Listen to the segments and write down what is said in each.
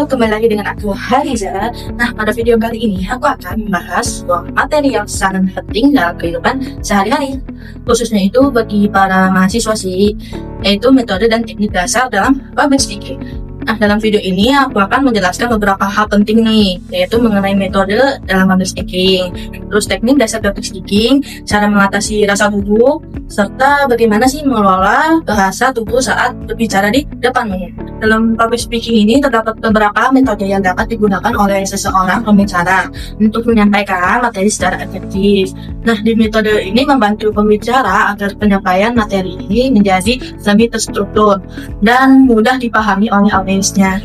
Halo, kembali lagi dengan aku Hariza. Nah, pada video kali ini aku akan membahas sebuah materi yang sangat penting dalam kehidupan sehari-hari, khususnya itu bagi para mahasiswa sih, yaitu metode dan teknik dasar dalam public speaking. Nah, dalam video ini aku akan menjelaskan beberapa hal penting nih, yaitu mengenai metode dalam public speaking, terus teknik dasar public speaking, cara mengatasi rasa gugup, serta bagaimana sih mengelola bahasa tubuh saat berbicara di depan umum. Dalam public speaking ini terdapat beberapa metode yang dapat digunakan oleh seseorang pembicara untuk menyampaikan materi secara efektif. Nah, di metode ini membantu pembicara agar penyampaian materi ini menjadi lebih terstruktur dan mudah dipahami oleh audiensnya.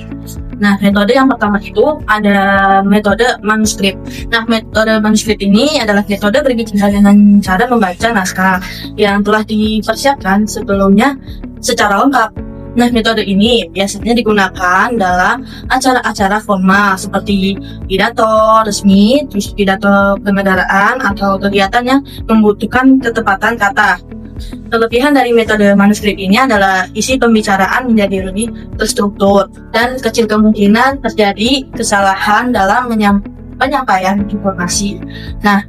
Nah, metode yang pertama itu ada metode manuskrip. Nah, metode manuskrip ini adalah metode berbicara dengan cara membaca naskah yang telah dipersiapkan sebelumnya secara lengkap. Nah, metode ini biasanya digunakan dalam acara-acara formal seperti pidato resmi, terus pidato kenegaraan atau kegiatan yang membutuhkan ketepatan kata. Kelebihan dari metode manuskrip ini adalah isi pembicaraan menjadi lebih terstruktur dan kecil kemungkinan terjadi kesalahan dalam penyampaian informasi. Nah,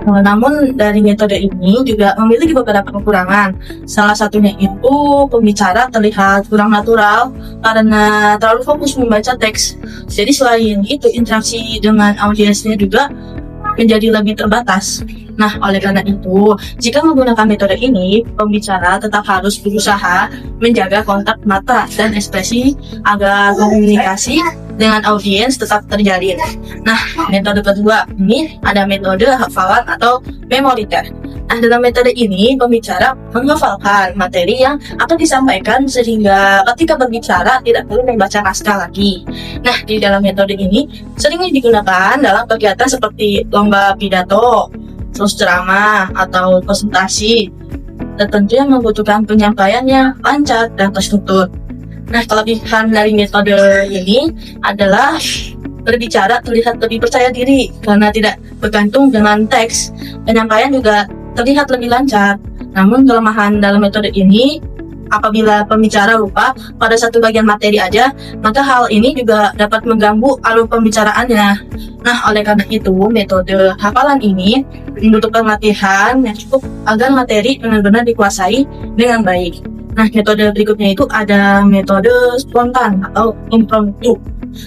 namun dari metode ini juga memiliki beberapa kekurangan. Salah satunya itu pembicara terlihat kurang natural karena terlalu fokus membaca teks. Jadi selain itu interaksi dengan audiensnya juga menjadi lebih terbatas. Nah, oleh karena itu, jika menggunakan metode ini, pembicara tetap harus berusaha menjaga kontak mata dan ekspresi agar komunikasi dengan audiens tetap terjalin. Nah, metode kedua ini ada metode hafalan atau memory test. Nah, dalam metode ini pembicara menghafalkan materi yang akan disampaikan sehingga ketika berbicara tidak perlu membaca naskah lagi. Nah, di dalam metode ini sering digunakan dalam kegiatan seperti lomba pidato, terus ceramah atau presentasi, dan tentunya membutuhkan penyampaian yang lancar dan terstruktur. Nah, kelebihan dari metode ini adalah berbicara terlihat lebih percaya diri karena tidak bergantung dengan teks. Penyampaian juga terlihat lebih lancar. Namun kelemahan dalam metode ini, apabila pembicara lupa pada satu bagian materi aja, maka hal ini juga dapat mengganggu alur pembicaraannya. Nah, oleh karena itu, metode hafalan ini membutuhkan latihan yang cukup agar materi benar-benar dikuasai dengan baik. Nah, metode berikutnya itu ada metode spontan atau impromptu.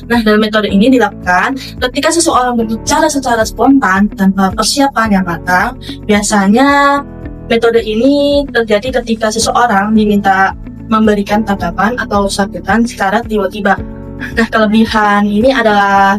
Nah, dalam metode ini dilakukan ketika seseorang berbicara secara spontan tanpa persiapan yang matang. Biasanya metode ini terjadi ketika seseorang diminta memberikan tanggapan atau sambutan secara tiba-tiba. Nah, kelebihan ini adalah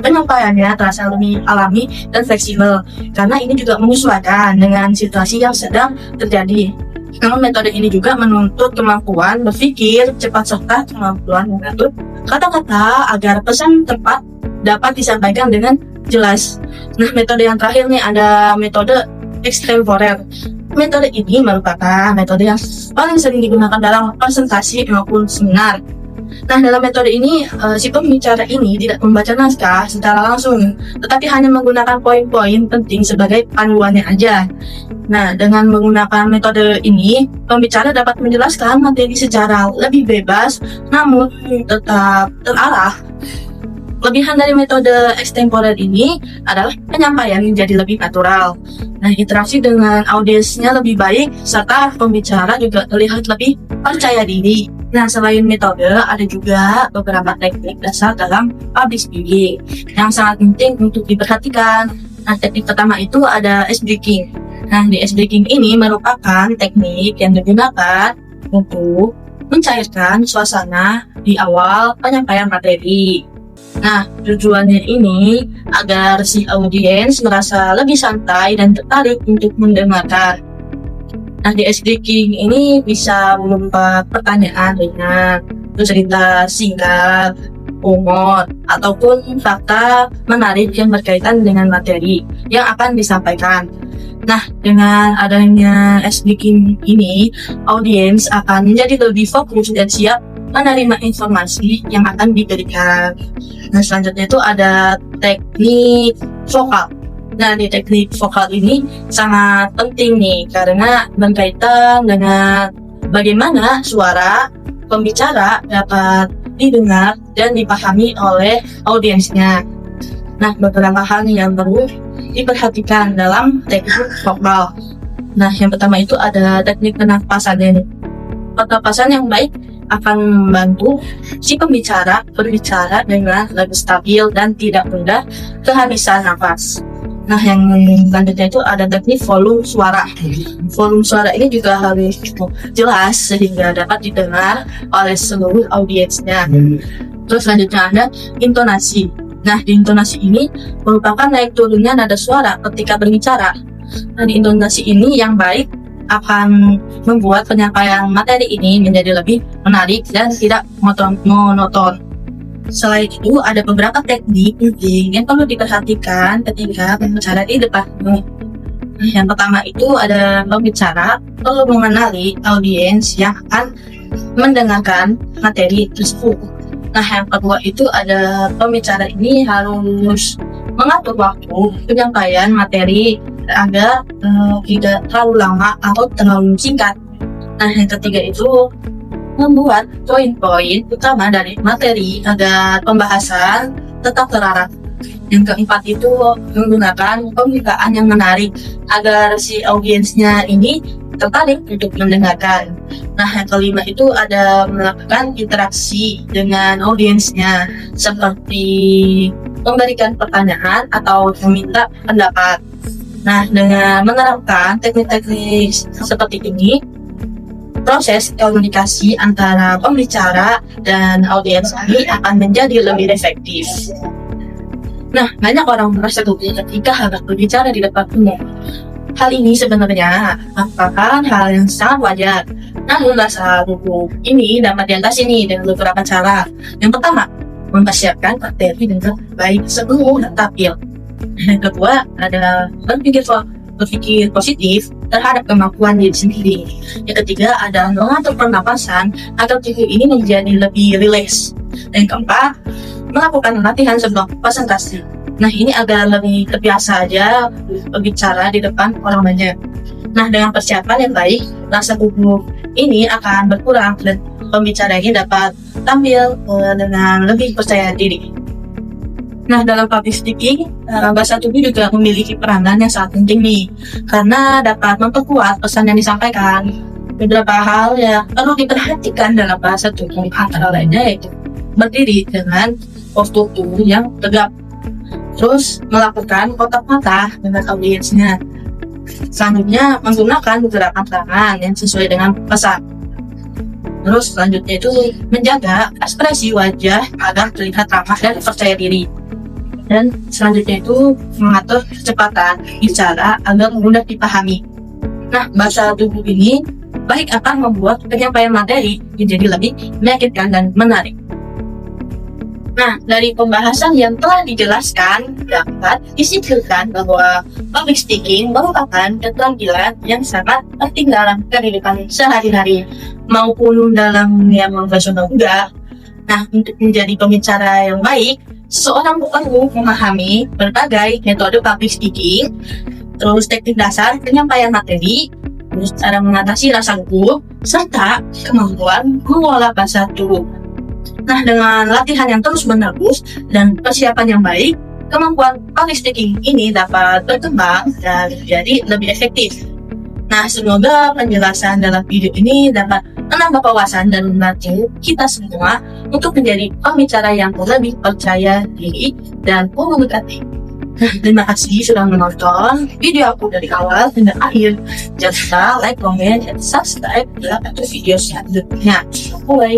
penyampaiannya terasa lebih alami dan fleksibel karena ini juga menyesuaikan dengan situasi yang sedang terjadi. Namun metode ini juga menuntut kemampuan berpikir cepat serta kemampuan mengatur kata-kata agar pesan tepat dapat disampaikan dengan jelas. Nah, metode yang terakhir nih ada metode extemporer. Metode ini merupakan metode yang paling sering digunakan dalam presentasi maupun seminar. Nah, dalam metode ini si pembicara ini tidak membaca naskah secara langsung, tetapi hanya menggunakan poin-poin penting sebagai panduannya aja. Nah, dengan menggunakan metode ini, pembicara dapat menjelaskan materi secara lebih bebas, namun tetap terarah. Kelebihan dari metode extemporer ini adalah penyampaian menjadi lebih natural. Nah, interaksi dengan audiensnya lebih baik, serta pembicara juga terlihat lebih percaya diri. Nah, selain metode, ada juga beberapa teknik dasar dalam public speaking yang sangat penting untuk diperhatikan. Nah, teknik pertama itu ada ice breaking. Nah, di ice breaking ini merupakan teknik yang digunakan untuk mencairkan suasana di awal penyampaian materi. Nah, tujuannya ini agar si audiens merasa lebih santai dan tertarik untuk mendengarkan. Nah, di ice breaking ini bisa berupa pertanyaan ringan, cerita singkat, humor, ataupun fakta menarik yang berkaitan dengan materi yang akan disampaikan. Nah, dengan adanya ice breaking ini, audiens akan menjadi lebih fokus dan siap menerima informasi yang akan diberikan. Nah, selanjutnya itu ada teknik vokal. Nah, di teknik vokal ini sangat penting nih karena berkaitan dengan bagaimana suara pembicara dapat didengar dan dipahami oleh audiensnya. Nah, beberapa hal yang perlu diperhatikan dalam teknik vokal. Nah, yang pertama itu ada teknik pernapasan. Pernapasan yang baik akan membantu si pembicara berbicara dengan lebih stabil dan tidak mudah kehabisan nafas. Nah, yang selanjutnya itu ada teknik volume suara. Volume suara ini juga harus cukup jelas sehingga dapat didengar oleh seluruh audiensnya. Terus selanjutnya ada intonasi. Nah, di intonasi ini merupakan naik turunnya nada suara ketika berbicara. Nah, di intonasi ini yang baik akan membuat penyampaian materi ini menjadi lebih menarik dan tidak monoton. Selain itu, ada beberapa teknik yang perlu diperhatikan ketika berbicara di depanmu. Yang pertama itu ada pembicara perlu mengenali audiens yang akan mendengarkan materi tersebut. Nah, yang kedua itu ada pembicara ini harus mengatur waktu penyampaian materi agar tidak terlalu lama atau terlalu singkat. Nah, yang ketiga itu membuat poin-poin utama dari materi agar pembahasan tetap terarah. Yang keempat itu menggunakan pembukaan yang menarik agar si audiensnya ini tertarik untuk mendengarkan. Nah, yang kelima itu ada melakukan interaksi dengan audiensnya seperti memberikan pertanyaan atau meminta pendapat. Nah, dengan menerapkan teknik-teknik seperti ini, proses komunikasi antara pembicara dan audiens ini akan menjadi lebih efektif. Nah, banyak orang merasa gugup ketika harus berbicara di depan umum. Hal ini sebenarnya merupakan hal yang sangat wajar. Namun rasa gugup ini dapat diatasi dengan beberapa cara. Yang pertama, mempersiapkan materi dengan baik sebelum tampil. Yang kedua adalah berpikir positif terhadap kemampuan diri sendiri. Yang ketiga adalah mengatur pernapasan agar tubuh ini menjadi lebih rileks. Dan yang keempat, melakukan latihan sebelum presentasi. Nah, ini agar lebih terbiasa aja berbicara di depan orang banyak. Nah, dengan persiapan yang baik, rasa gugup ini akan berkurang dan pembicara ini dapat tampil dengan lebih percaya diri. Nah, dalam public speaking, bahasa tubuh juga memiliki peranan yang sangat penting karena dapat memperkuat pesan yang disampaikan. Beberapa hal yang perlu diperhatikan dalam bahasa tubuh antara lainnya yaitu berdiri dengan postur tubuh yang tegap, terus melakukan kontak mata dengan audiensnya. Selanjutnya, menggunakan gerakan tangan yang sesuai dengan pesan. Terus selanjutnya itu menjaga ekspresi wajah agar terlihat ramah dan percaya diri. Dan selanjutnya itu mengatur kecepatan bicara agar mudah dipahami. Nah, bahasa tubuh ini baik akan membuat penyampaian materi menjadi lebih meyakinkan dan menarik. Nah, dari pembahasan yang telah dijelaskan dapat disimpulkan bahwa public speaking merupakan keterampilan yang sangat penting dalam kehidupan sehari-hari maupun dalam yang profesional juga. Nah, untuk menjadi pembicara yang baik, seorang perlu memahami berbagai metode public speaking, terus teknik dasar penyampaian materi, terus cara mengatasi rasa gugup, serta kemampuan mengolah bahasa tubuh. Nah, dengan latihan yang terus-menerus dan persiapan yang baik, kemampuan public speaking ini dapat berkembang dan menjadi lebih efektif. Nah, semoga penjelasan dalam video ini dapat menambah wawasan dan membantu kita semua untuk menjadi pembicara yang lebih percaya diri dan memberkati. Terima kasih sudah menonton video aku dari awal hingga akhir. Jangan lupa like, comment, dan subscribe untuk video selanjutnya. Bye.